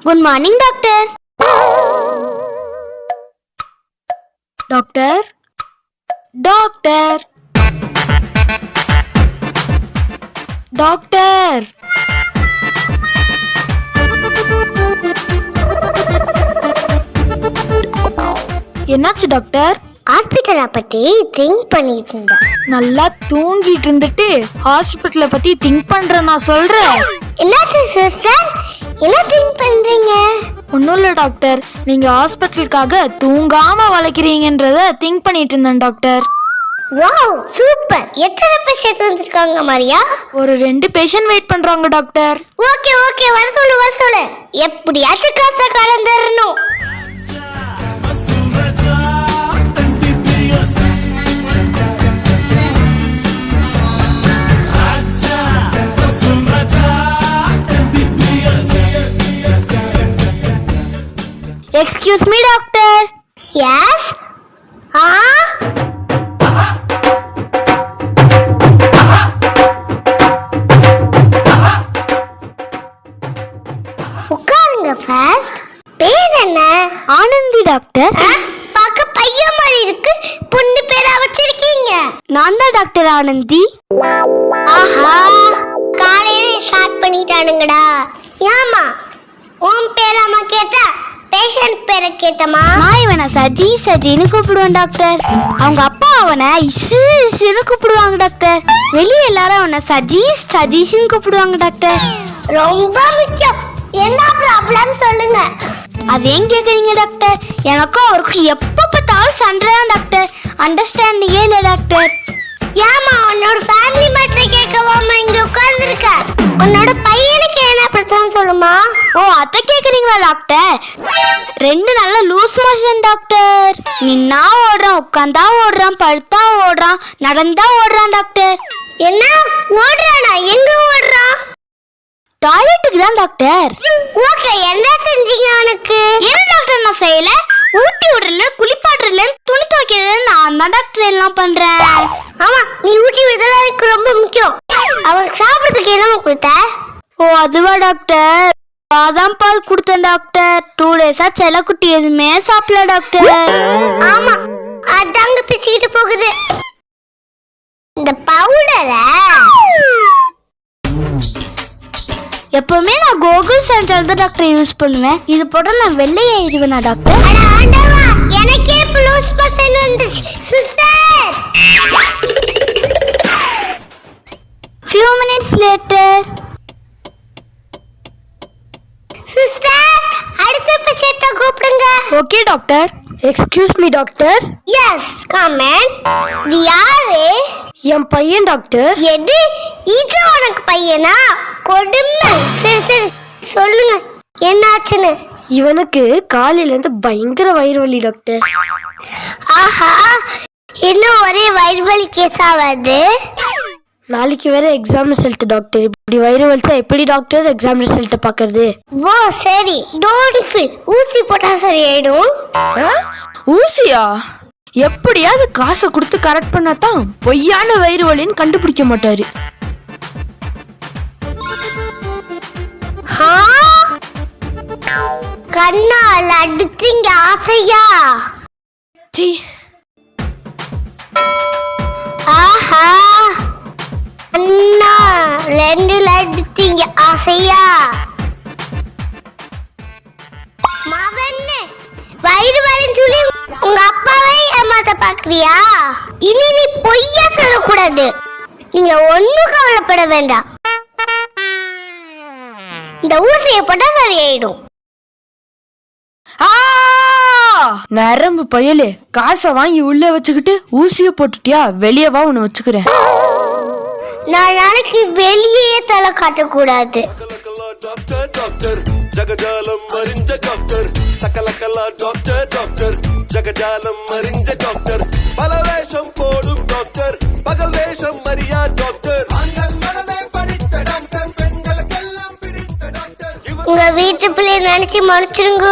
Good morning doctor. Doctor doctor doctor என்னாச்சு doctor? ஹாஸ்பிட்டலை பத்தி திங்க் பண்ணிட்டு இருந்தேன். நல்லா தூங்கிட்டு இருந்துட்டு ஹாஸ்பிட்டலை பத்தி திங்க் பண்ற நான் சொல்றேன். என்னாச்சு சிஸ்டர், என்ன திங்க் பண்றீங்க? ஒன்றும் இல்லை டாக்டர், நீங்க ஹாஸ்பிட்டலுக்காக தூங்காம வளைக்கிறீங்கன்றத திங்க் பண்ணிட்டு இருந்தேன் டாக்டர். Wow super. எத்தனை பேஷண்ட் வந்திருக்காங்க மாரியா? ஒரு 2 பேஷண்ட் வெயிட் பண்றாங்க டாக்டர். ஓகே ஓகே, வர சொல்லு. எப்படியாச்சும் காசை கலந்துடணும். Excuse me doctor. எஸ். உட்காருங்க ஃபர்ஸ்ட். பேர் என்ன? ஆனந்தி டாக்டர். பார்க்க பையன் மாதிரி இருக்கு, பொண்ணு பேரா வச்சிருக்கீங்க? நான் தான் டாக்டர் ஆனந்தி. ஆஹா, காலையில ஸ்டார்ட் பண்ணிட்டானுங்கடா. ஏமா உன் பேராமா கேட்டா பேஷண்ட் பேரை கேட்டமா? நான் இவனை சஜின்னு கூப்பிடுவேன் டாக்டர். அவங்க அப்பா அவனை இஷ்னு கூப்பிடுவாங்க டாக்டர். வெளியே எல்லாரும் அவனை சஜீஷ்னு கூப்பிடுவாங்க டாக்டர். ரொம்ப முக்கியம். என்ன ப்ராப்ளம் சொல்லுங்க. அது ஏன் கேக்குறீங்க டாக்டர்? எனக்கும் அவருக்கும் எப்ப பார்த்தாலும் சண்டை தான் டாக்டர். அண்டர்ஸ்டாண்டிங்கே இல்லை டாக்டர். ஏமா உன்னோட ஃபேமிலி மேட்டர் கேட்கவாமா இங்க உட்கார்ந்துருக்க? உன்னோட பையனுக்கு என்ன பிரச்சனை சொல்லுமா? ஓ அத கேக்குறீங்களா டாக்டர்? 2 நல்ல லூஸ் மோஷன் டாக்டர். நின்னா ஓடுறான், உட்கார்ந்தா ஓடுறான், படுத்தா ஓடுறான், நடந்தா ஓடுறான் டாக்டர். என்ன ஓடுறானா? எங்க ஓடுறான்? டாய்லெட்டுக்கு தான் டாக்டர். ஓகே, என்ன செஞ்சீங்க அவனுக்கு? என்ன டாக்டர் நான் செய்யல? ஊட்டி விடுறல, குளிப்பாடுறல, துணி துவைக்கிறதுல நான் தான் டாக்டர் எல்லாம் பண்றேன். ஆமா, நீ ஊட்டி விடுறதுல எனக்கு ரொம்ப முக்கியம். அவனுக்கு சாப்பிடுறதுக்கு என்ன கொடுத்த? ஓ அதுவா டாக்டர், பாதாம் பால் கொடுத்தேன் டாக்டர். 2 டேஸா செல்லக்குட்டி எதுவுமே சாப்பிடல டாக்டர். ஆமா, அதாங்க பிச்சுக்கிட்டு போகுது. இந்த பவுடரை எப்பவுமே நான் கோகுல் சென்ட்ரல் தான் டாக்டர் யூஸ் பண்ணுவேன். இது போட நான் வெள்ளையே ஆயிடுவேனா டாக்டர்? அட ஆண்டவா, எனக்கே ப்ளூஸ் பசன் வந்துச்சு sister. Few minutes later. Sister, அடுத்த பேஷண்ட்ட கூப்பிடுங்க. Okay doctor. Excuse me doctor. Yes come in. இது யாரு? என் பையன் டாக்டர். எது இது உனக்கு பையனா? கொடுமை. சரி சொல்லுங்க, என்னாச்சுன்னு. இவனுக்கு காலையில இருந்து பயங்கர வயிறு வலி டாக்டர். ஆஹா, இன்னும் ஒரே வயிறு வலி கேஸா வருது. நாளைக்கு வேற எக்ஸாம் ரிசல்ட் டாக்டர். இப்படி வயிறு வலிச்சா எப்படி டாக்டர் எக்ஸாம் ரிசல்ட் பாக்குறது? ஓ சரி, டோன்ட் ஃபீல். ஊசி போட்டா சரியாயிடும். ஊசியா? எப்படியாவது காசை கொடுத்து கரெக்ட் பண்ணாதான் பொய்யான வயிறு வலின்னு கண்டுபிடிக்க மாட்டாரு. கண்ணால் அடித்தீங்க ஆசையா? ஆஹா, அண்ணா 2 அடித்தீங்க ஆசையா? மவன்னு வயிறு வலின்னு சொல்லி உங்க அப்பாவை ஏமாத்த பாக்குறியா? இனி நீ பொய்யா சொல்லக்கூடாது. நீங்க ஒண்ணும் கவலைப்பட வேண்டாம். இந்த ஊசியை போட்டா சரியாயிடும். நரம்பு பயலே, காசை வாங்கி உள்ள வச்சுக்கிட்டு ஊசிய போட்டுட்டியா? வெளியே வா, உன்னை வச்சுக்கிறேன். நான் நாளைக்கு வெளியே தலை காட்டக்கூடாது. ஜகஜாலம் மறிஞ்ச டாக்டர், சகலகலா டாக்டர், ஜகஜாலம் மறிஞ்ச டாக்டர், பல வேஷம் போடும் டாக்டர், பகல் வேஷம் மரியா டாக்டர், உங்க வீட்டு பிள்ளைய நினைச்சு மன்னிச்சிருங்க.